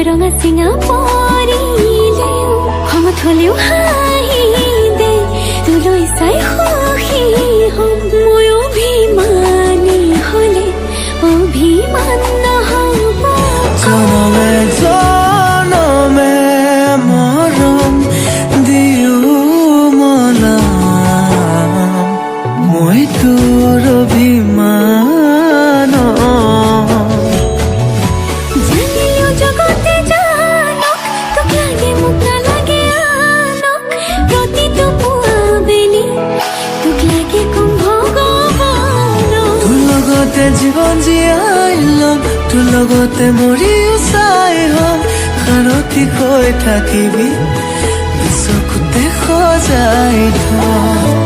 ৰঙা চিঙা পৰিলেও খঙত হ'লেও হাঁহি দে তোলৈ চাই সুখী হ'ম মই অভিমানী হ'লে অভিমান নহ'ব জনমে জনমে মৰম দিও মনাম মই তোৰ অভিমান জানিলেও জগতে জানক তোক লাগে মোক নালাগে আনক প্ৰতিটো পুৱা বেলি তোক লাগে কম ভগৱানক তোৰ লগতে জীৱন জীয়াই ল'ম তোৰ লগতে মৰিও চাই হ'ম সাৰথি হৈ থাকিবি চকুতে সজাই থম